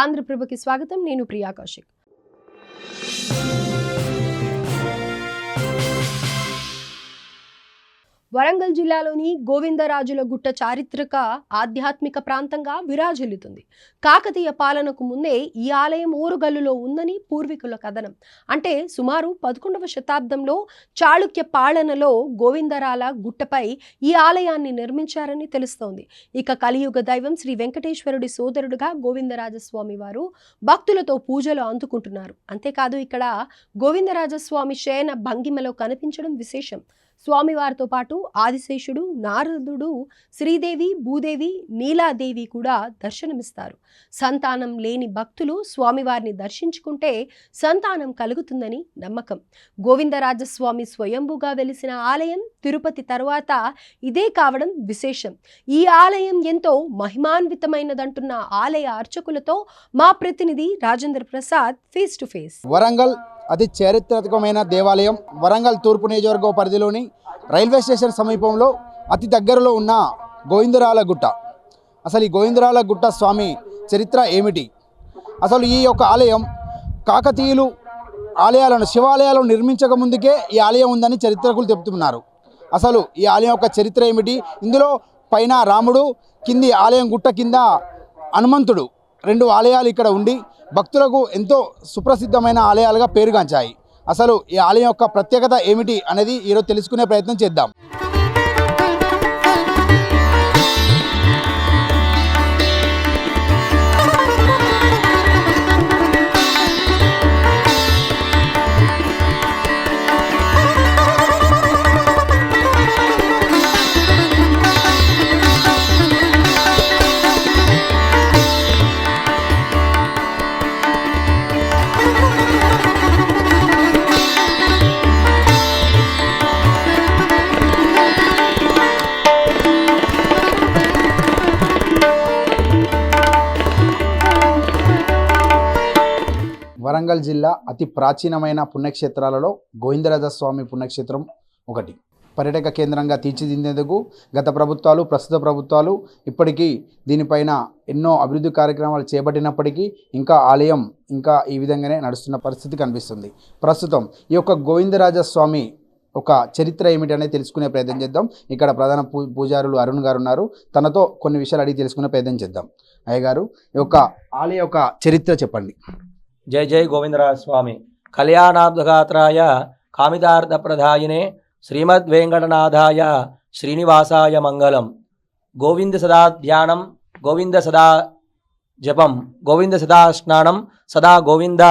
ఆంధ్రప్రభకి స్వాగతం. నేను ప్రియా కౌశిక్. వరంగల్ జిల్లాలోని గోవిందరాజుల గుట్ట చారిత్రక ఆధ్యాత్మిక ప్రాంతంగా విరాజిల్లుతుంది. కాకతీయ పాలనకు ముందే ఈ ఆలయం ఓరుగల్లులో ఉందని పూర్వీకుల కథనం. అంటే సుమారు 11వ శతాబ్దంలో చాళుక్య పాలనలో గోవిందరాల గుట్టపై ఈ ఆలయాన్ని నిర్మించారని తెలుస్తోంది. ఇక కలియుగ దైవం శ్రీ వెంకటేశ్వరుడి సోదరుడుగా గోవిందరాజస్వామి వారు భక్తులతో పూజలు అందుకుంటున్నారు. అంతేకాదు ఇక్కడ గోవిందరాజస్వామి శయన భంగిమలో కనిపించడం విశేషం. స్వామివారితో పాటు ఆదిశేషుడు, నారదుడు, శ్రీదేవి, భూదేవి, నీలాదేవి కూడా దర్శనమిస్తారు. సంతానం లేని భక్తులు స్వామివారిని దర్శించుకుంటే సంతానం కలుగుతుందని నమ్మకం. గోవిందరాజస్వామి స్వయంభుగా వెలిసిన ఆలయం తిరుపతి తరువాత ఇదే కావడం విశేషం. ఈ ఆలయం ఎంతో మహిమాన్వితమైనదంటున్న ఆలయ అర్చకులతో మా ప్రతినిధి Rajendra Prasad face to face. Warangal అతి చారిత్రాత్మకమైన దేవాలయం. వరంగల్ తూర్పు నియోజకవర్గ పరిధిలోని రైల్వే స్టేషన్ సమీపంలో అతి దగ్గరలో ఉన్న గోవిందరాల గుట్ట. అసలు ఈ గోవిందరాల గుట్ట స్వామి చరిత్ర ఏమిటి? అసలు ఈ యొక్క ఆలయం కాకతీయులు శివాలయాలను నిర్మించక ముందుకే ఈ ఆలయం ఉందని చరిత్రకులు చెబుతున్నారు. అసలు ఈ ఆలయం యొక్క చరిత్ర ఏమిటి? ఇందులో పైన రాముడు, కింది ఆలయం గుట్ట కింద హనుమంతుడు, 2 ఆలయాలు ఇక్కడ ఉండి భక్తులకు ఎంతో సుప్రసిద్ధమైన ఆలయాలుగా పేరుగాంచాయి. అసలు ఈ ఆలయం యొక్క ప్రత్యేకత ఏమిటి అనేది ఈరోజు తెలుసుకునే ప్రయత్నం చేద్దాం. వరంగల్ జిల్లా అతి ప్రాచీనమైన పుణ్యక్షేత్రాలలో గోవిందరాజస్వామి పుణ్యక్షేత్రం ఒకటి. పర్యాటక కేంద్రంగా తీర్చిదిద్దేందుకు గత ప్రభుత్వాలు, ప్రస్తుత ప్రభుత్వాలు ఇప్పటికీ దీనిపైన ఎన్నో అభివృద్ధి కార్యక్రమాలు చేపట్టినప్పటికీ ఆలయం ఈ విధంగానే నడుస్తున్న పరిస్థితి కనిపిస్తుంది. ప్రస్తుతం ఈ యొక్క గోవిందరాజస్వామి ఒక చరిత్ర ఏమిటి అనేది తెలుసుకునే ప్రయత్నం చేద్దాం. ఇక్కడ ప్రధాన పూజారులు అరుణ్ గారు ఉన్నారు. తనతో కొన్ని విషయాలు అడిగి తెలుసుకునే ప్రయత్నం చేద్దాం. అయ్యగారు, ఈ యొక్క ఆలయ యొక్క చరిత్ర చెప్పండి. జై జై గోవిందరాజ స్వామి. కళ్యాణార్థగాత్రాయ కామితార్థప్రదాయినే శ్రీమద్ వెంకటనాథాయ శ్రీనివాసాయ మంగళం. గోవింద సదా ధ్యానం, గోవింద సదా జపం, గోవింద సదా స్నానం, సదా గోవింద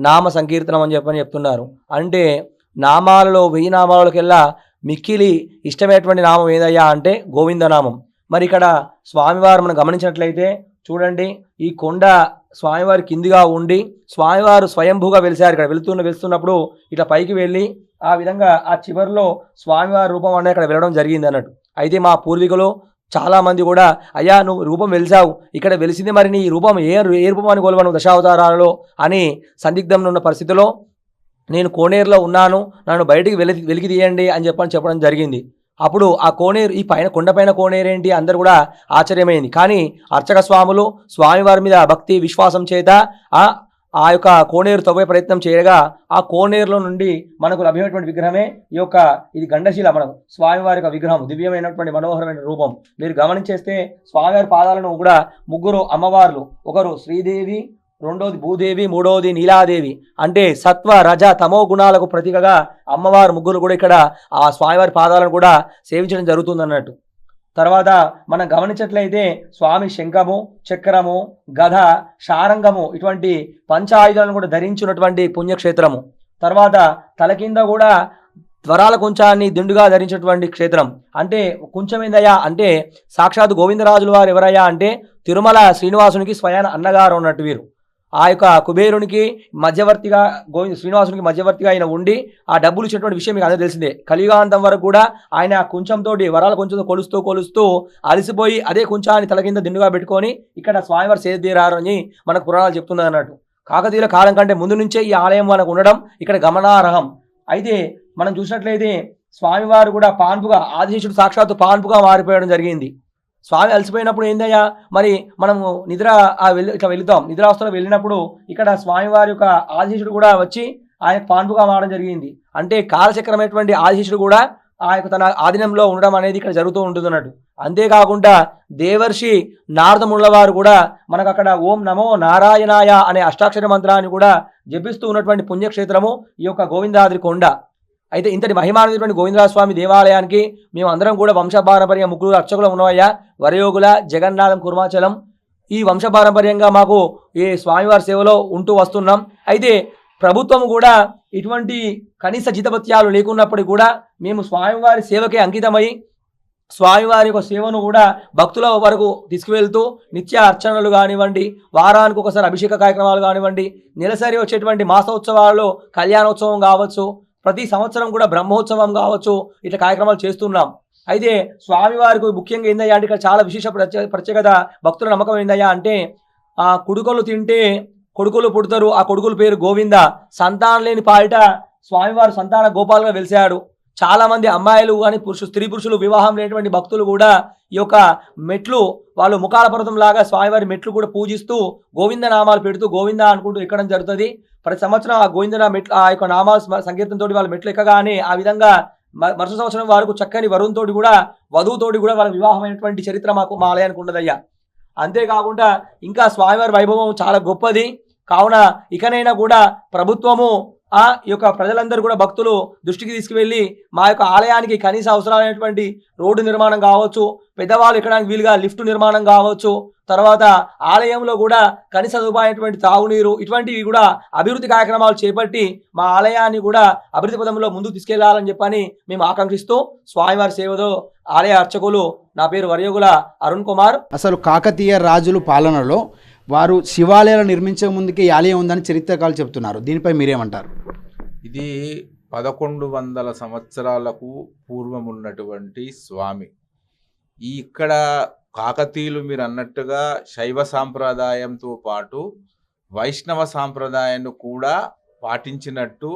నామ సంకీర్తనం అని చెప్తున్నారు. అంటే నామాలలో 1000 నామాలకెల్లా మిక్కిలి ఇష్టమైనటువంటి నామం ఏదయ్యా అంటే గోవిందనామం. మరి ఇక్కడ స్వామివారు మనం గమనించినట్లయితే చూడండి, ఈ కొండ స్వామివారి కిందిగా ఉండి స్వామివారు స్వయంభూగా వెలిసారు. ఇక్కడ వెళ్తున్నప్పుడు ఇట్లా పైకి వెళ్ళి ఆ విధంగా ఆ చివరిలో స్వామివారి రూపం అనేది ఇక్కడ వెళ్ళడం జరిగింది అన్నట్టు. అయితే మా పూర్వీకులు చాలామంది కూడా, అయ్యా నువ్వు రూపం వెలిసావు, ఇక్కడ వెలిసింది, మరి నీ రూపం ఏ రూపం అని కొలవను దశావతారాలలో అని సందిగ్ధంలో ఉన్న పరిస్థితిలో నేను కోనేరులో ఉన్నాను, నన్ను బయటికి వెలికి తీయండి అని చెప్పడం జరిగింది. అప్పుడు ఆ కోనేరు, ఈ పైన కొండపైన కోనేరేంటి అందరూ కూడా ఆశ్చర్యమైంది. కానీ అర్చక స్వాములు స్వామివారి మీద భక్తి విశ్వాసం చేత ఆ యొక్క కోనేరు తవ్వే ప్రయత్నం చేయగా ఆ కోనేరులో నుండి మనకు లభ్యమైనటువంటి విగ్రహమే ఇది గండశీల మనకు స్వామివారి యొక్క విగ్రహం, దివ్యమైనటువంటి మనోహరమైన రూపం. మీరు గమనించేస్తే స్వామివారి పాదాలను కూడా 3 అమ్మవార్లు, ఒకరు శ్రీదేవి, 2వది భూదేవి, 3వది నీలాదేవి, అంటే సత్వ రజ తమో గుణాలకు ప్రతీకగా అమ్మవారు 3 కూడా ఇక్కడ ఆ స్వామివారి పాదాలను కూడా సేవించడం జరుగుతుంది అన్నట్టు. తర్వాత మనం గమనించట్లయితే స్వామి శంఖము, చక్రము, గద, శారంగము ఇటువంటి పంచాయుధాలను కూడా ధరించినటువంటి పుణ్యక్షేత్రము. తర్వాత తల కింద కూడా ధ్వరాల కుంచాన్ని దిండుగా ధరించినటువంటి క్షేత్రం. అంటే కుంచం ఏందయ్యా అంటే సాక్షాత్ గోవిందరాజుల వారు ఎవరయ్యా అంటే తిరుమల శ్రీనివాసునికి స్వయాన అన్నగారు ఉన్నట్టు వీరు. ఆ యొక్క కుబేరునికి మధ్యవర్తిగా శ్రీనివాసునికి మధ్యవర్తిగా ఆయన ఉండి ఆ డబ్బులు ఇచ్చినటువంటి విషయం మీకు అందరూ తెలిసిందే. కలియుగాంతం వరకు కూడా ఆయన కుంచంతో వరాల కొంచెంతో కొలుస్తూ అలసిపోయి అదే కుంచాన్ని తల కింద దిండుగా పెట్టుకొని ఇక్కడ స్వామివారు సేద తీరారని మనకు పురాణాలు చెప్తున్నది అన్నట్టు. కాకతీయుల కాలం కంటే ముందు నుంచే ఈ ఆలయం మనకు ఉండడం ఇక్కడ గమనార్హం. అయితే మనం చూసినట్లయితే స్వామివారు కూడా పాన్పుగా, ఆదిశేషుడు సాక్షాత్తు పాన్పుగా మారిపోయడం జరిగింది. స్వామి అలసిపోయినప్పుడు ఏందయ్యా మరి మనము నిద్ర ఇట్లా వెళుతాం, నిద్రావస్థలో వెళ్ళినప్పుడు ఇక్కడ స్వామివారి యొక్క ఆదిశేషుడు కూడా వచ్చి ఆయన పాన్పుగా మారడం జరిగింది. అంటే కాలచక్రమైనటువంటి ఆదిశేషుడు కూడా ఆ యొక్క తన ఆధీనంలో ఉండడం అనేది ఇక్కడ జరుగుతూ ఉంటుంది అన్నట్టు. అంతేకాకుండా దేవర్షి నారదముల వారు కూడా మనకు అక్కడ ఓం నమో నారాయణాయ అనే అష్టాక్షర మంత్రాన్ని కూడా జపిస్తూ ఉన్నటువంటి పుణ్యక్షేత్రము ఈ యొక్క గోవిందాద్రి కొండ. అయితే ఇంతటి మహిమానటువంటి గోవిందరాజ స్వామి దేవాలయానికి మేము అందరం కూడా వంశపారంపర్య ముగ్గురు అర్చకులు ఉన్నవయ్యా, వరయోగుల జగన్నాథం కుర్మాచలం. ఈ వంశపారంపర్యంగా మాకు ఈ స్వామివారి సేవలో ఉంటూ వస్తున్నాం. అయితే ప్రభుత్వం కూడా ఇటువంటి కనీస జీతభత్యాలు లేకున్నప్పటికీ కూడా మేము స్వామివారి సేవకే అంకితమై స్వామివారి యొక్క సేవను కూడా భక్తుల వరకు తీసుకువెళ్తూ నిత్య అర్చనలు కానివ్వండి, వారానికి ఒకసారి అభిషేక కార్యక్రమాలు కానివ్వండి, నెలసరి వచ్చేటువంటి మాసోత్సవాల్లో కళ్యాణోత్సవం కావచ్చు, ప్రతి సంవత్సరం కూడా బ్రహ్మోత్సవం కావచ్చు, ఇట్లా కార్యక్రమాలు చేస్తున్నాం. అయితే స్వామివారికి ముఖ్యంగా ఏందయ్యా అంటే ఇక్కడ చాలా విశేష ప్రత్యేకత, భక్తుల నమ్మకం ఏందయ్యా అంటే ఆ కుడుకలు తింటే కొడుకులు పుడతారు, ఆ కొడుకుల పేరు గోవింద. సంతానం లేని పాలిట స్వామివారు సంతాన గోపాలుగా వెలిశాడు. చాలా మంది అమ్మాయిలు కానీ స్త్రీ పురుషులు వివాహం లేనటువంటి భక్తులు కూడా ఈ యొక్క మెట్లు వాళ్ళు ముఖాల పర్వతం లాగా స్వామివారి మెట్లు కూడా పూజిస్తూ గోవింద నామాలు పెడుతూ గోవింద అనుకుంటూ ఎక్కడం జరుగుతుంది. ప్రతి సంవత్సరం ఆ గోవింద మెట్లు ఆ యొక్క నామాల సంకీర్తనతో వాళ్ళ మెట్లు ఎక్కగానే ఆ విధంగా మరుసటి సంవత్సరం వారికి చక్కని వరుణ్తోటి కూడా వధువుతోటి కూడా వాళ్ళ వివాహమైనటువంటి చరిత్ర మా ఆలయానికి ఉండదయ్యా. అంతేకాకుండా ఇంకా స్వామివారి వైభవం చాలా గొప్పది. కావున ఇకనైనా కూడా ప్రభుత్వము ఈ యొక్క ప్రజలందరూ కూడా భక్తులు దృష్టికి తీసుకువెళ్ళి మా యొక్క ఆలయానికి కనీస అవసరమైనటువంటి రోడ్డు నిర్మాణం కావచ్చు, పెద్దవాళ్ళు ఎక్కడానికి వీలుగా లిఫ్ట్ నిర్మాణం కావచ్చు, తర్వాత ఆలయంలో కూడా కనీస సదుపాయమైనటువంటి తాగునీరు, ఇటువంటివి కూడా అభివృద్ధి కార్యక్రమాలు చేపట్టి మా ఆలయాన్ని కూడా అభివృద్ధి పదంలో ముందుకు తీసుకెళ్లాలని చెప్పని మేము ఆకాంక్షిస్తూ స్వామివారి సేవలో ఆలయ అర్చకులు నా పేరు వరయోగుల అరుణ్ కుమార్. అసలు కాకతీయ రాజుల పాలనలో వారు శివాలయాలు నిర్మించే ముందుకే ఈ ఆలయం ఉందని చరిత్రకారులు చెప్తున్నారు. దీనిపై మీరేమంటారు? ఇది 1100 సంవత్సరాలకు పూర్వం ఉన్నటువంటి స్వామి. ఇక్కడ కాకతీయులు మీరు అన్నట్టుగా శైవ సాంప్రదాయంతో పాటు వైష్ణవ సాంప్రదాయాన్ని కూడా పాటించినట్టు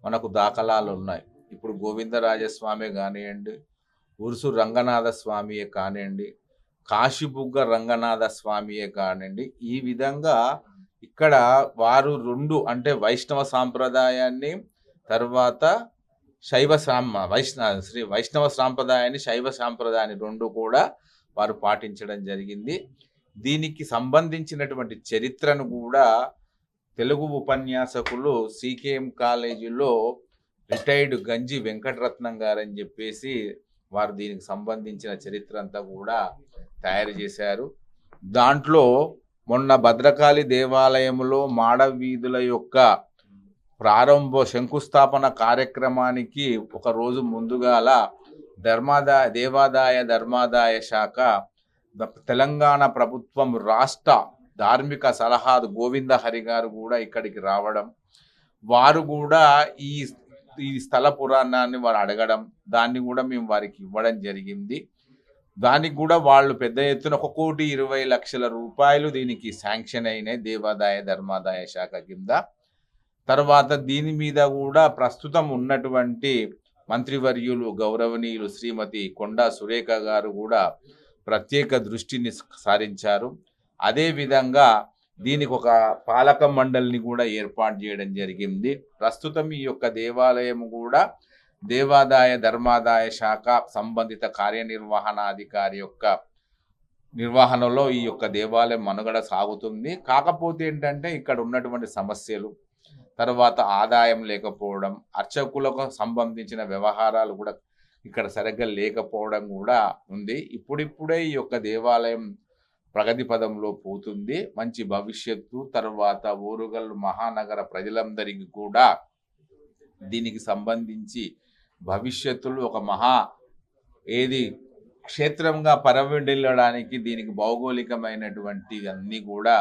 మనకు దాఖలాలు ఉన్నాయి. ఇప్పుడు గోవిందరాజస్వామి కానివ్వండి, ఉరుసు రంగనాథ స్వామియే కానివ్వండి, కాశీబుగ్గ రంగనాథ స్వామియే కానివ్వండి, ఈ విధంగా ఇక్కడ వారు రెండు అంటే వైష్ణవ సాంప్రదాయాన్ని తర్వాత వైష్ణవ సాంప్రదాయాన్ని శైవ సాంప్రదాయాన్ని రెండు కూడా వారు పాటించడం జరిగింది. దీనికి సంబంధించినటువంటి చరిత్రను కూడా తెలుగు ఉపన్యాసకులు సికేఎం కాలేజీలో రిటైర్డ్ గంజి వెంకటరత్నం గారని చెప్పేసి వారు దీనికి సంబంధించిన చరిత్ర అంతా కూడా తయారు చేశారు. దాంట్లో మొన్న భద్రకాళి దేవాలయంలో మాడవీధుల యొక్క శంకుస్థాపన కార్యక్రమానికి ఒక రోజు ముందుగాల దేవాదాయ ధర్మాదాయ శాఖ తెలంగాణ ప్రభుత్వం రాష్ట్ర ధార్మిక సలహాదారు గోవింద హరి గారు కూడా ఇక్కడికి రావడం, వారు కూడా ఈ స్థల పురాణాన్ని వారు అడగడం, దాన్ని కూడా మేము వారికి ఇవ్వడం జరిగింది. దానికి కూడా వాళ్ళు పెద్ద ఎత్తున 1,20,00,000 రూపాయలు దీనికి శాంక్షన్ అయినాయి దేవాదాయ ధర్మాదాయ శాఖ కింద. తర్వాత దీని మీద కూడా ప్రస్తుతం ఉన్నటువంటి మంత్రివర్యులు గౌరవనీయులు శ్రీమతి కొండా సురేఖ గారు కూడా ప్రత్యేక దృష్టిని సారించారు. అదేవిధంగా దీనికి ఒక పాలక మండలిని కూడా ఏర్పాటు చేయడం జరిగింది. ప్రస్తుతం ఈ యొక్క దేవాలయం కూడా దేవాదాయ ధర్మాదాయ శాఖ సంబంధిత కార్యనిర్వహణాధికారి యొక్క నిర్వహణలో ఈ యొక్క దేవాలయం మనుగడ సాగుతుంది. కాకపోతే ఏంటంటే ఇక్కడ ఉన్నటువంటి సమస్యలు, తర్వాత ఆదాయం లేకపోవడం, అర్చకులకు సంబంధించిన వ్యవహారాలు కూడా ఇక్కడ సరిగ్గా లేకపోవడం కూడా ఉంది. ఇప్పుడిప్పుడే ఈ యొక్క దేవాలయం ప్రగతి పదంలో పోతుంది. మంచి భవిష్యత్తు, తర్వాత ఓరుగల్లు మహానగర ప్రజలందరికీ కూడా దీనికి సంబంధించి భవిష్యత్తులో ఒక క్షేత్రంగా పరవడిల్లడానికి దీనికి భౌగోళికమైనటువంటి అన్నీ కూడా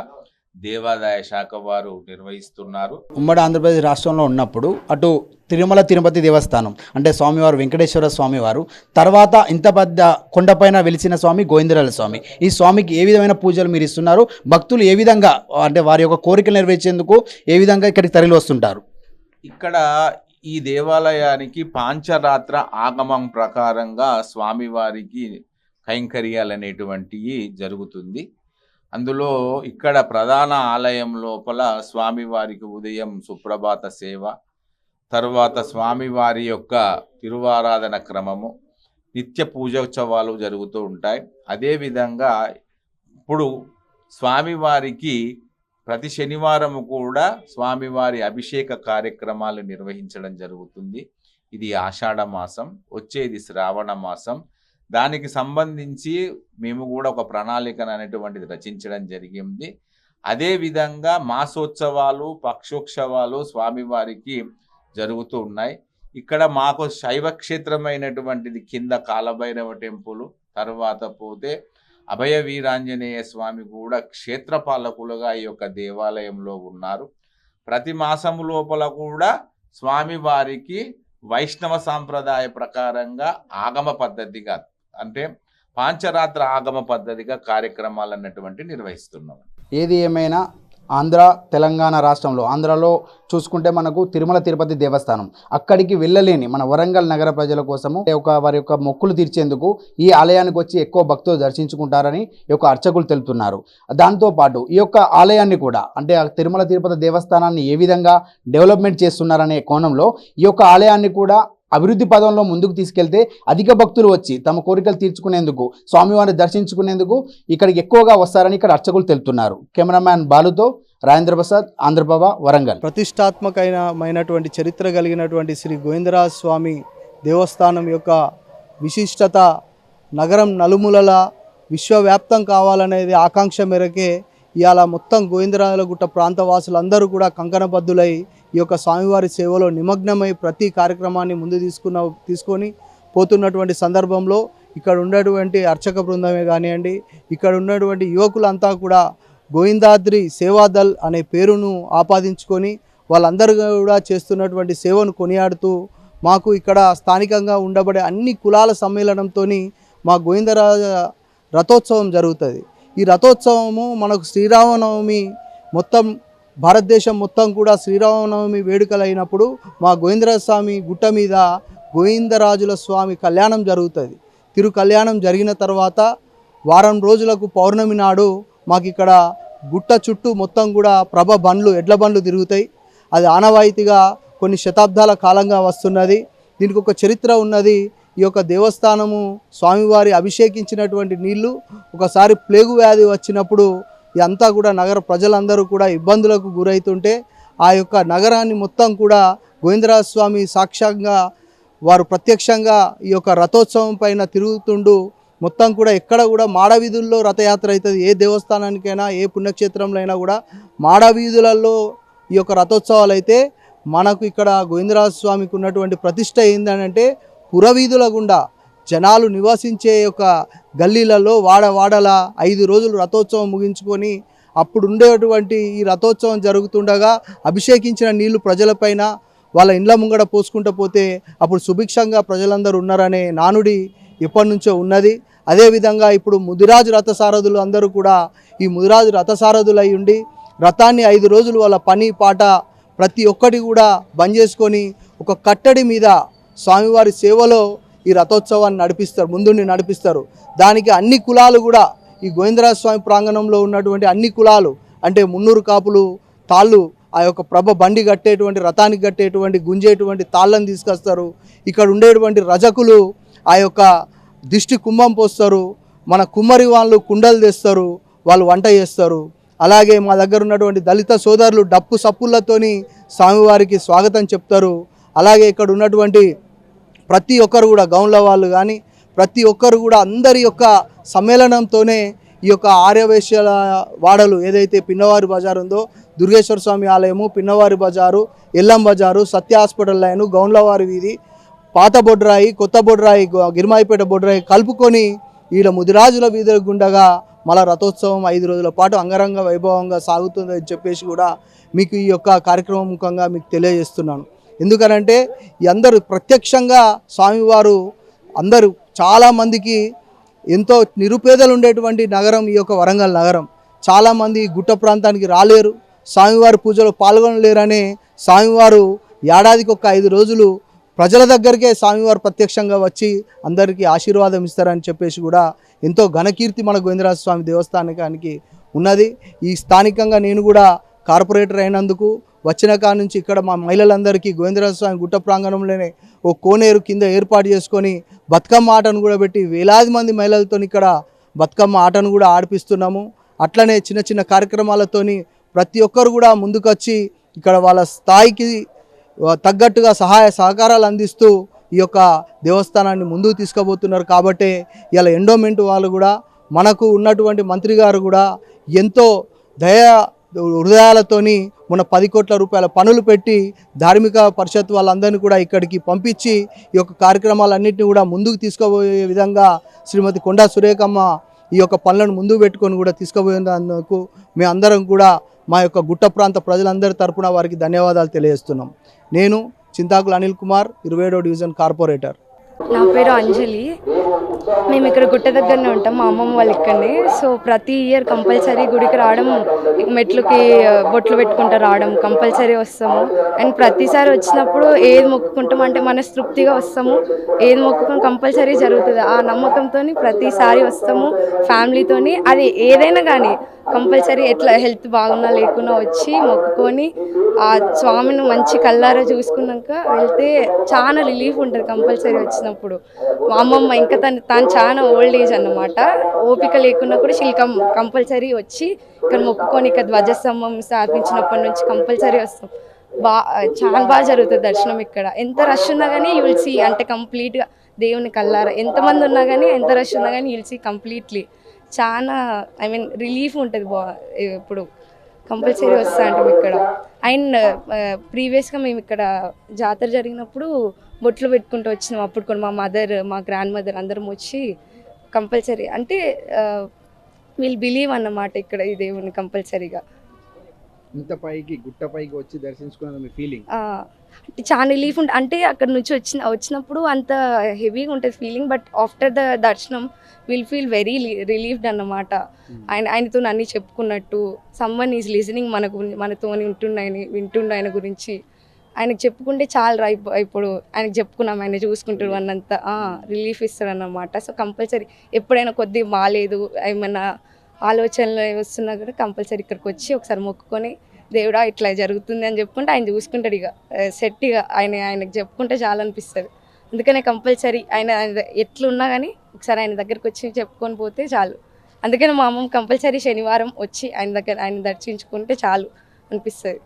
దేవాదాయ శాఖ వారు నిర్వహిస్తున్నారు. ఉమ్మడి ఆంధ్రప్రదేశ్ రాష్ట్రంలో ఉన్నప్పుడు అటు తిరుమల తిరుపతి దేవస్థానం అంటే స్వామివారు వెంకటేశ్వర స్వామివారు, తర్వాత ఇంత పెద్ద కొండపైన వెలిసిన స్వామి గోవిందరాజ స్వామి, ఈ స్వామికి ఏ విధమైన పూజలు మీరు ఇస్తున్నారు? భక్తులు ఏ విధంగా అంటే వారి యొక్క కోరికలు నెరవేర్చేందుకు ఏ విధంగా ఇక్కడికి తరలి వస్తుంటారు? ఇక్కడ ఈ దేవాలయానికి పాంచరాత్ర ఆగమం ప్రకారంగా స్వామివారికి కైంకర్యాలు అనేటువంటివి జరుగుతుంది. అందులో ఇక్కడ ప్రధాన ఆలయం లోపల స్వామివారికి ఉదయం సుప్రభాత సేవ, తర్వాత స్వామివారి యొక్క తిరువారాధన క్రమము, నిత్య పూజోత్సవాలు జరుగుతూ ఉంటాయి. అదేవిధంగా ఇప్పుడు స్వామివారికి ప్రతి శనివారము కూడా స్వామివారి అభిషేక కార్యక్రమాలు నిర్వహించడం జరుగుతుంది. ఇది ఆషాఢ మాసం, వచ్చేది శ్రావణ మాసం. దానికి సంబంధించి మేము కూడా ఒక ప్రణాళికను అనేటువంటిది రచించడం జరిగింది. అదేవిధంగా మాసోత్సవాలు, పక్షోత్సవాలు స్వామివారికి జరుగుతూ ఉన్నాయి. ఇక్కడ మాకు శైవక్షేత్రమైనటువంటిది కింద కాలభైరవ టెంపుల్, తర్వాత పోతే అభయ వీరాంజనేయ స్వామి కూడా క్షేత్రపాలకులుగా ఈ యొక్క దేవాలయంలో ఉన్నారు. ప్రతి మాసము లోపల కూడా స్వామివారికి వైష్ణవ సాంప్రదాయ ప్రకారంగా ఆగమ పద్ధతిగా, అంటే పాంచరాత్ర ఆగమ పద్ధతిగా కార్యక్రమాలు అన్నటువంటి నిర్వహిస్తున్నాం. ఏది ఏమైనా ఆంధ్ర తెలంగాణ రాష్ట్రంలో, ఆంధ్రాలో చూసుకుంటే మనకు తిరుమల తిరుపతి దేవస్థానం, అక్కడికి వెళ్ళలేని మన వరంగల్ నగర ప్రజల కోసము వారి యొక్క మొక్కులు తీర్చేందుకు ఈ ఆలయానికి వచ్చి ఎక్కువ భక్తులు దర్శించుకుంటారని ఈ యొక్క అర్చకులు తెలుపుతున్నారు. దాంతోపాటు ఈ యొక్క ఆలయాన్ని కూడా, అంటే తిరుమల తిరుపతి దేవస్థానాన్ని ఏ విధంగా డెవలప్మెంట్ చేస్తున్నారనే కోణంలో ఈ యొక్క ఆలయాన్ని కూడా అభివృద్ధి పదంలో ముందుకు తీసుకెళ్తే అధిక భక్తులు వచ్చి తమ కోరికలు తీర్చుకునేందుకు, స్వామివారిని దర్శించుకునేందుకు ఇక్కడికి ఎక్కువగా వస్తారని ఇక్కడ అర్చకులు తెలుపుతున్నారు. కెమెరామ్యాన్ బాలుతో రాజేంద్ర ప్రసాద్, ఆంధ్రప్రభ, వరంగల్. ప్రతిష్టాత్మకమైనటువంటి చరిత్ర కలిగినటువంటి శ్రీ గోవిందరాజ స్వామి దేవస్థానం యొక్క విశిష్టత నగరం నలుమూలల విశ్వవ్యాప్తం కావాలనేది ఆకాంక్ష మేరకే ఇవాళ మొత్తం గోవిందరాజులగుట్ట ప్రాంత వాసులందరూ కూడా కంకణబద్దులై ఈ యొక్క స్వామివారి సేవలో నిమగ్నమై ప్రతి కార్యక్రమాన్ని ముందు తీసుకొని పోతున్నటువంటి సందర్భంలో ఇక్కడ ఉన్నటువంటి అర్చక బృందమే కానివ్వండి, ఇక్కడ ఉన్నటువంటి యువకులంతా కూడా గోవిందాద్రి సేవాదల్ అనే పేరును ఆపాదించుకొని వాళ్ళందరూ కూడా చేస్తున్నటువంటి సేవను కొనియాడుతూ మాకు ఇక్కడ స్థానికంగా ఉండబడే అన్ని కులాల సమ్మేళనంతో మా గోవిందరాజ రథోత్సవం జరుగుతుంది. ఈ రథోత్సవము మనకు శ్రీరామనవమి మొత్తం భారతదేశం మొత్తం కూడా శ్రీరామనవమి వేడుకలు అయినప్పుడు మా గోవిందరాజ స్వామి గుట్ట మీద గోవిందరాజుల స్వామి కళ్యాణం జరుగుతుంది. తిరు కళ్యాణం జరిగిన తర్వాత వారం రోజులకు పౌర్ణమి నాడు మాకు ఇక్కడ గుట్ట చుట్టూ మొత్తం కూడా ఎడ్ల బండ్లు తిరుగుతాయి. అది ఆనవాయితీగా కొన్ని శతాబ్దాల కాలంగా వస్తున్నది. దీనికి ఒక చరిత్ర ఉన్నది. ఈ యొక్క దేవస్థానము స్వామివారి అభిషేకించినటువంటి నీళ్లు ఒకసారి ప్లేగు వ్యాధి వచ్చినప్పుడు ఇదంతా కూడా నగర ప్రజలందరూ కూడా ఇబ్బందులకు గురవుతుంటే ఆ యొక్క నగరాన్ని మొత్తం కూడా గోవిందరాజ స్వామి సాక్షాత్గా వారు ప్రత్యక్షంగా ఈ యొక్క రథోత్సవం పైన తిరుగుతుండు. మొత్తం కూడా ఎక్కడ కూడా మాడవీధుల్లో రథయాత్ర అవుతుంది. ఏ దేవస్థానానికైనా ఏ పుణ్యక్షేత్రంలో అయినా కూడా మాడవీధులలో ఈ యొక్క రథోత్సవాలు అయితే, మనకు ఇక్కడ గోవిందరాజ స్వామికి ఉన్నటువంటి ప్రతిష్ట ఏంటంటే పురవీధుల గుండా జనాలు నివసించే యొక్క గల్లీలలో వాడల 5 రోజులు రథోత్సవం ముగించుకొని అప్పుడు ఉండేటువంటి ఈ రథోత్సవం జరుగుతుండగా అభిషేకించిన నీళ్లు ప్రజలపైన వాళ్ళ ఇండ్ల ముంగడ పోసుకుంటూ పోతే అప్పుడు సుభిక్షంగా ప్రజలందరూ ఉన్నారనే నానుడి ఎప్పటి నుంచో ఉన్నది. అదేవిధంగా ఇప్పుడు ముదిరాజు రథసారథులు అందరూ కూడా ఈ ముదిరాజు రథసారథులు అయి ఉండి రథాన్ని 5 రోజులు వాళ్ళ పని పాట ప్రతి ఒక్కటి కూడా బంద్ చేసుకొని ఒక కట్టడి మీద స్వామివారి సేవలో ఈ రథోత్సవాన్ని ముందుండి నడిపిస్తారు. దానికి అన్ని కులాలు కూడా ఈ గోవిందరాజ స్వామి ప్రాంగణంలో ఉన్నటువంటి అన్ని కులాలు, అంటే మున్నూరు కాపులు తాళ్ళు ఆ యొక్క బండి కట్టేటువంటి, రథానికి కట్టేటువంటి, గుంజేటువంటి తాళ్ళని తీసుకొస్తారు. ఇక్కడ ఉండేటువంటి రజకులు ఆ యొక్క దిష్టి కుంభం పోస్తారు. మన కుమ్మరి వాళ్ళు కుండలు తెస్తారు, వాళ్ళు వంట చేస్తారు. అలాగే మా దగ్గర ఉన్నటువంటి దళిత సోదరులు డప్పు సప్పులతోని స్వామివారికి స్వాగతం చెప్తారు. అలాగే ఇక్కడ ఉన్నటువంటి ప్రతి ఒక్కరు కూడా గౌన్ల వాళ్ళు కానీ ప్రతి ఒక్కరు కూడా అందరి యొక్క సమ్మేళనంతోనే ఈ యొక్క ఆర్యవేశ్యాల వాడలు ఏదైతే పిన్నవారి బజార్ ఉందో, దుర్గేశ్వర స్వామి ఆలయము, పిన్నవారి బజారు, ఎల్లం బజారు, సత్య హాస్పిటల్ లైను, గౌన్లవారి వీధి, పాత బొడ్రాయి, కొత్త బొడ్రాయి, గిరిమాయిపేట బొడ్రాయి కలుపుకొని ఈడ ముదిరాజుల వీధుల గుండగా మళ్ళా రథోత్సవం 5 రోజుల పాటు అంగరంగ వైభవంగా సాగుతుందని చెప్పేసి కూడా మీకు ఈ యొక్క కార్యక్రమం ముఖంగా మీకు తెలియజేస్తున్నాను. ఎందుకనంటే ఈ అందరూ ప్రత్యక్షంగా స్వామివారు అందరూ చాలామందికి ఎంతో నిరుపేదలు ఉండేటువంటి నగరం ఈ యొక్క వరంగల్ నగరం. చాలామంది గుట్ట ప్రాంతానికి రాలేరు, స్వామివారి పూజలో పాల్గొనలేరనే స్వామివారు ఏడాదికి ఒక 5 రోజులు ప్రజల దగ్గరికే స్వామివారు ప్రత్యక్షంగా వచ్చి అందరికీ ఆశీర్వాదం ఇస్తారని చెప్పేసి కూడా ఎంతో ఘనకీర్తి మన గోవిందరాజ స్వామి దేవస్థానానికి ఉన్నది. ఈ స్థానికంగా నేను కూడా కార్పొరేటర్ అయినందుకు వచ్చిన కాడ నుంచి ఇక్కడ మా మహిళలందరికీ గోవిందరాజ స్వామి గుట్ట ప్రాంగణంలోనే ఓ కోనేరు కింద ఏర్పాటు చేసుకొని బతుకమ్మ ఆటను కూడా పెట్టి వేలాది మంది మహిళలతో ఇక్కడ బతుకమ్మ ఆటను కూడా ఆడిపిస్తున్నాము. అట్లనే చిన్న చిన్న కార్యక్రమాలతోని ప్రతి ఒక్కరు కూడా ముందుకొచ్చి ఇక్కడ వాళ్ళ స్థాయికి తగ్గట్టుగా సహాయ సహకారాలు అందిస్తూ ఈ యొక్క దేవస్థానాన్ని ముందుకు తీసుకుపోతున్నారు. కాబట్టి ఇలా ఎండోమెంట్ వాళ్ళు కూడా మనకు ఉన్నటువంటి మంత్రి గారు కూడా ఎంతో హృదయాలతోని మొన్న 10 కోట్ల రూపాయల పనులు పెట్టి ధార్మిక పరిషత్ వాళ్ళందరినీ కూడా ఇక్కడికి పంపించి ఈ యొక్క కార్యక్రమాలన్నింటినీ కూడా ముందుకు తీసుకుపోయే విధంగా శ్రీమతి కొండా సురేఖమ్మ ఈ యొక్క పనులను ముందుకు పెట్టుకొని కూడా తీసుకుపోయేందుకు మేమందరం కూడా మా యొక్క గుట్ట ప్రాంత ప్రజలందరి తరపున వారికి ధన్యవాదాలు తెలియజేస్తున్నాం. నేను చింతాకుల అనిల్ కుమార్, 27వ డివిజన్ కార్పొరేటర్. నా పేరు అంజలి. మేము ఇక్కడ గుట్ట దగ్గరనే ఉంటాం, మా అమ్మమ్మ వాళ్ళు ఇక్కడనే. సో ప్రతి ఇయర్ కంపల్సరీ గుడికి రావడం, మెట్లకి బొట్లు పెట్టుకుంటూ రావడం కంపల్సరీ వస్తాము. అండ్ ప్రతిసారి వచ్చినప్పుడు ఏది మొక్కుకుంటాం అంటే మనస్తృప్తిగా వస్తాము. ఏది మొక్కుకుని కంపల్సరీ జరుగుతుంది. ఆ నమ్మకంతో ప్రతిసారి వస్తాము ఫ్యామిలీతోని. అది ఏదైనా కానీ కంపల్సరీ ఎట్లా హెల్త్ బాగున్నా లేకున్నా వచ్చి మొక్కుకొని ఆ స్వామిని మంచి కళ్ళారా చూసుకున్నాక వెళ్తే చాలా రిలీఫ్ ఉంటుంది కంపల్సరీ వచ్చినప్పుడు. మా అమ్మమ్మ ఇంకా తను చాలా ఓల్డ్ ఏజ్ అన్నమాట, ఓపిక లేకున్నా కూడా శిల్కం కంపల్సరీ వచ్చి ఇక్కడ మొక్కుకొని ఇక్కడ ధ్వజస్తంభం స్థాపించినప్పటి నుంచి కంపల్సరీ వస్తాం. చాలా బాగా జరుగుతుంది దర్శనం ఇక్కడ. ఎంత రష్ ఉన్నా కానీ యూ విల్ సీ, అంటే కంప్లీట్గా దేవుని కళ్ళారా ఎంతమంది ఉన్నా కానీ ఎంత రష్ ఉన్నా కానీ యూ విల్ సీ కంప్లీట్లీ. చాలా రిలీఫ్ ఉంటుంది. ఇప్పుడు కంపల్సరీ వస్తా అంటాం ఇక్కడ. అండ్ ప్రీవియస్గా మేము ఇక్కడ జాతర జరిగినప్పుడు బొట్లు పెట్టుకుంటూ వచ్చినాం. అప్పుడు కూడా మా మదర్, మా గ్రాండ్ మదర్ అందరం వచ్చి కంపల్సరీ అంటే వీల్ బిలీవ్ అన్నమాట ఇక్కడ ఈ దేవుని కంపల్సరీగా. ఇంత పైకి గుట్ట పైకి వచ్చి దర్శించుకున్న మీ ఫీలింగ్ చాలా రిలీఫ్ ఉంటుంది. అంటే అక్కడ నుంచి వచ్చినప్పుడు అంత హెవీగా ఉంటుంది ఫీలింగ్, బట్ ఆఫ్టర్ ద దర్శనం విల్ ఫీల్ వెరీ రిలీఫ్డ్ అన్నమాట. ఆయనతో అన్నీ చెప్పుకున్నట్టు, సమ్వన్ ఈజ్ లిజనింగ్ మనతో వింటుండ ఆయన గురించి. ఆయనకు చెప్పుకుంటే చాలా ఇప్పుడు ఆయనకు చెప్పుకున్నాం, ఆయన చూసుకుంటాడు అన్నంత రిలీఫ్ ఇస్తాడు అన్నమాట. సో కంపల్సరీ ఎప్పుడైనా కొద్దిగా బాగాలేదు, ఏమైనా ఆలోచనలు వస్తున్నా కూడా కంపల్సరీ ఇక్కడికి వచ్చి ఒకసారి మొక్కుకొని దేవుడా ఇట్లా జరుగుతుంది అని చెప్పుకుంటే ఆయన చూసుకుంటాడు. ఇక సెట్ ఇక ఆయనకు చెప్పుకుంటే చాలా అనిపిస్తుంది. అందుకనే కంపల్సరీ ఆయన ఎట్లున్నా కానీ ఒకసారి ఆయన దగ్గరికి వచ్చి చెప్పుకొని పోతే చాలు. అందుకని మా అమ్మమ్మ కంపల్సరీ శనివారం వచ్చి ఆయన దర్శించుకుంటే చాలు అనిపిస్తుంది.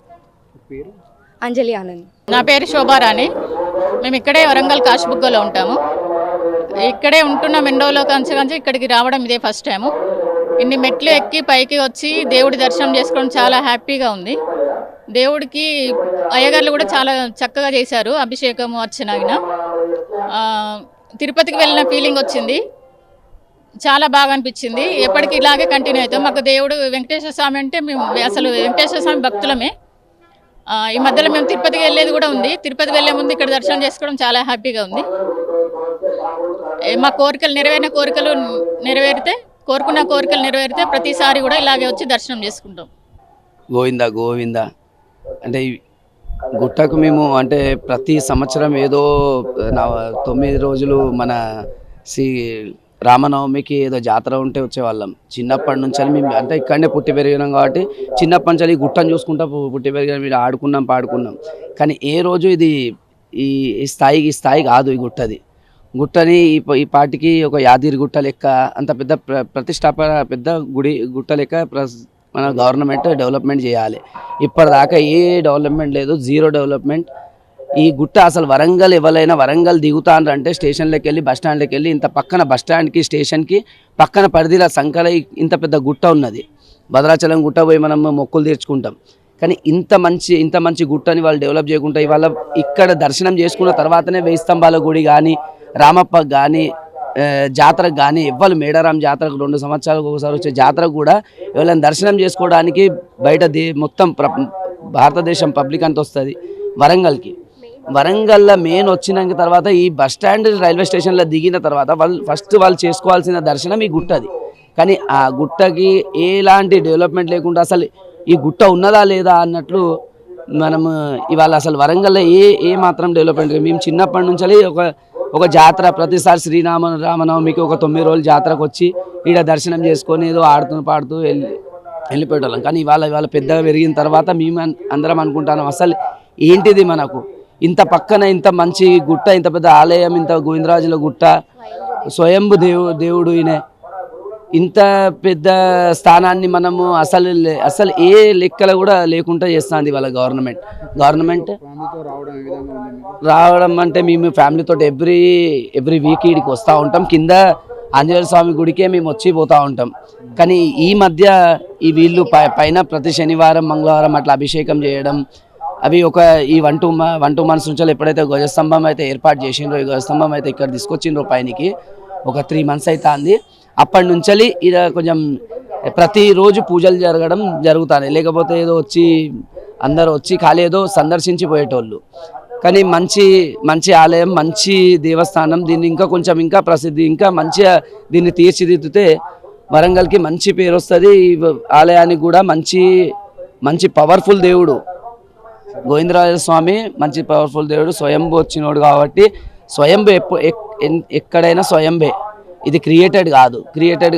అంజలి ఆనంద్. నా పేరు శోభారాణి. మేము ఇక్కడే వరంగల్ కాశీబుగ్గలో ఉంటాము. ఇక్కడే ఉంటున్నాం ఎండోలో కంచి ఇక్కడికి రావడం ఇదే ఫస్ట్ టైము. ఇన్ని మెట్లు ఎక్కి పైకి వచ్చి దేవుడి దర్శనం చేసుకోవడం చాలా హ్యాపీగా ఉంది. దేవుడికి అయ్యగారులు కూడా చాలా చక్కగా చేశారు అభిషేకము అర్చన. తిరుపతికి వెళ్ళిన ఫీలింగ్ వచ్చింది, చాలా బాగా అనిపించింది. ఎప్పటికీ ఇలాగే కంటిన్యూ అవుతాం. మాకు దేవుడు వెంకటేశ్వర స్వామి అంటే మేము అసలు వెంకటేశ్వర స్వామి భక్తులమే. ఈ మధ్యలో మేము తిరుపతికి వెళ్ళేది కూడా ఉంది. తిరుపతి వెళ్ళే ముందు ఇక్కడ దర్శనం చేసుకోవడం చాలా హ్యాపీగా ఉంది. మా కోరుకున్న కోరికలు నెరవేరితే ప్రతిసారి కూడా ఇలాగే వచ్చి దర్శనం చేసుకుంటాం. గోవిందా గోవిందా అంటే గుట్టకు మేము అంటే ప్రతి సంవత్సరం ఏదో 9 రోజులు మన శ్రీ రామనవమికి ఏదో జాతర ఉంటే వచ్చేవాళ్ళం. చిన్నప్పటి నుంచి మేము అంటే ఇక్కడనే పుట్టి పెరిగినాం కాబట్టి చిన్నప్పటి నుంచి గుట్టను చూసుకుంటా పుట్టి పెరిగిన మీరు ఆడుకున్నాం పాడుకున్నాం. కానీ ఏ రోజు ఇది ఈ స్థాయి కాదు. ఈ గుట్టని ఈ పాటికి ఒక యాదగిరి గుట్ట లెక్క అంత పెద్ద ప్రతిష్టాపన పెద్ద గుట్ట లెక్క మన గవర్నమెంట్ డెవలప్మెంట్ చేయాలి. ఇప్పటిదాకా ఏ డెవలప్మెంట్ లేదు, జీరో డెవలప్మెంట్. ఈ గుట్ట అసలు వరంగల్ ఎవరైనా వరంగల్ దిగుతానంటే స్టేషన్లోకి వెళ్ళి బస్ స్టాండ్లోకి వెళ్ళి ఇంత పక్కన బస్ స్టాండ్కి స్టేషన్కి పక్కన పరిధిలో సంకల ఇంత పెద్ద గుట్ట ఉన్నది. భద్రాచలం గుట్ట పోయి మనం మొక్కులు తీర్చుకుంటాం. కానీ ఇంత మంచి గుట్టని వాళ్ళు డెవలప్ చేయకుండా ఇవాళ ఇక్కడ దర్శనం చేసుకున్న తర్వాతనే 1000 స్తంభాల గుడి కానీ రామప్ప కానీ జాతరకు కానీ ఎవ్వరు మేడారం జాతరకు 2 సంవత్సరాలకు ఒకసారి వచ్చే జాతరకు కూడా ఎవరైనా దర్శనం చేసుకోవడానికి బయట మొత్తం భారతదేశం పబ్లిక్ అంతా వస్తుంది వరంగల్లో మెయిన్ వచ్చినాక తర్వాత ఈ బస్ స్టాండ్ రైల్వే స్టేషన్లో దిగిన తర్వాత వాళ్ళు చేసుకోవాల్సిన దర్శనం ఈ గుట్టది. కానీ ఆ గుట్టకి ఎలాంటి డెవలప్మెంట్ లేకుండా అసలు ఈ గుట్ట ఉన్నదా లేదా అన్నట్లు మనము ఇవాళ అసలు వరంగల్లో ఏ మాత్రం డెవలప్మెంట్ మేము చిన్నప్పటి నుంచి ఒక జాతర ప్రతిసారి రామనవమికి ఒక 9 రోజులు జాతరకు వచ్చి ఈడ దర్శనం చేసుకొని ఏదో ఆడుతూ పాడుతూ వెళ్ళిపోయేటోళ్ళం. కానీ ఇవాళ పెద్దగా పెరిగిన తర్వాత మేము అందరం అనుకుంటాం అసలు ఏంటిది మనకు ఇంత పక్కన ఇంత మంచి గుట్ట, ఇంత పెద్ద ఆలయం, ఇంత గోవిందరాజుల గుట్ట, స్వయంభు దేవుడు ఈయన, ఇంత పెద్ద స్థానాన్ని మనము అసలు ఏ లెక్కలు కూడా లేకుండా చేస్తుంది వాళ్ళ గవర్నమెంట్ రావడం అంటే మేము ఫ్యామిలీతో ఎవ్రీ వీక్ ఇక్కడికి వస్తూ ఉంటాం. కింద ఆంజనేయ స్వామి గుడికే మేము వచ్చి పోతూ ఉంటాం. కానీ ఈ మధ్య వీళ్ళు పైన ప్రతి శనివారం మంగళవారం అట్లా అభిషేకం చేయడం, అవి ఈ 1-2 months నుంచి ఎప్పుడైతే ధ్వజస్తంభం అయితే ఏర్పాటు చేసిండ్రో, ఈ ధ్వజస్తంభం అయితే ఇక్కడ తీసుకొచ్చిండ్రో పైనకి ఒక 3 months అవుతుంది. అప్పటి నుంచి ఇది కొంచెం ప్రతిరోజు పూజలు జరుగుతాయి. లేకపోతే ఏదో అందరూ వచ్చి ఖాళీ ఏదో సందర్శించి పోయేటోళ్ళు. కానీ మంచి ఆలయం, మంచి దేవస్థానం, దీన్ని ఇంకా ప్రసిద్ధి, ఇంకా మంచిగా దీన్ని తీర్చిదిద్దితే వరంగల్కి మంచి పేరు వస్తుంది. ఈ ఆలయానికి కూడా మంచి పవర్ఫుల్ దేవుడు గోవిందరాజ స్వామి, మంచి పవర్ఫుల్ దేవుడు, స్వయంభూ వచ్చినోడు కాబట్టి స్వయంభూ ఎక్కడైనా స్వయంభే, ఇది క్రియేటెడ్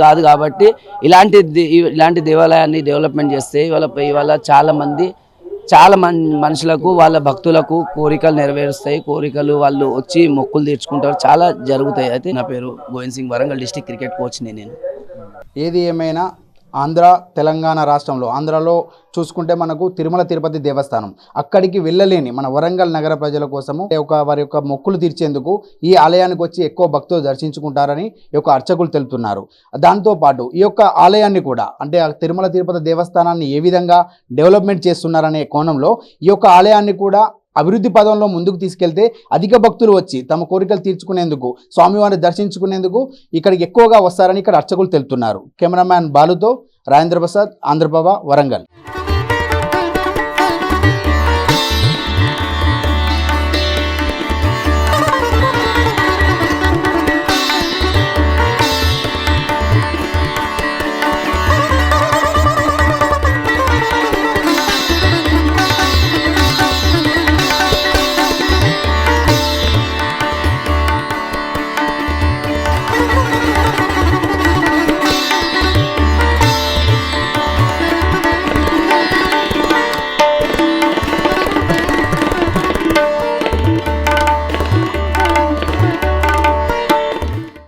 కాదు కాబట్టి ఇలాంటి దేవాలయాన్ని డెవలప్మెంట్ చేస్తే ఇవాళ చాలా మనుషులకు, వాళ్ళ భక్తులకు కోరికలు నెరవేరుస్తాయి. కోరికలు వాళ్ళు వచ్చి మొక్కులు తీర్చుకుంటారు, చాలా జరుగుతాయి. అయితే నా పేరు గోవింద్ సింగ్, వరంగల్ డిస్ట్రిక్ట్ క్రికెట్ కోచ్ని నేను. ఏది ఏమైనా ఆంధ్ర తెలంగాణ రాష్ట్రంలో, ఆంధ్రాలో చూసుకుంటే మనకు తిరుమల తిరుపతి దేవస్థానం, అక్కడికి వెళ్ళలేని మన వరంగల్ నగర ప్రజల కోసము వారి యొక్క మొక్కులు తీర్చేందుకు ఈ ఆలయానికి వచ్చి ఎక్కువ భక్తులు దర్శించుకుంటారని ఈ యొక్క అర్చకులు తెలుపుతున్నారు. దాంతోపాటు ఈ యొక్క ఆలయాన్ని కూడా, అంటే తిరుమల తిరుపతి దేవస్థానాన్ని ఏ విధంగా డెవలప్మెంట్ చేస్తున్నారనే కోణంలో ఈ యొక్క ఆలయాన్ని కూడా అభివృద్ధి పదంలో ముందుకు తీసుకెళ్తే అధిక భక్తులు వచ్చి తమ కోరికలు తీర్చుకునేందుకు, స్వామివారిని దర్శించుకునేందుకు ఇక్కడికి ఎక్కువగా వస్తారని ఇక్కడ అర్చకులు తెలుపుతున్నారు. కెమెరామ్యాన్ బాలుతో రాజేంద్ర ప్రసాద్, ఆంధ్రప్రభ, వరంగల్.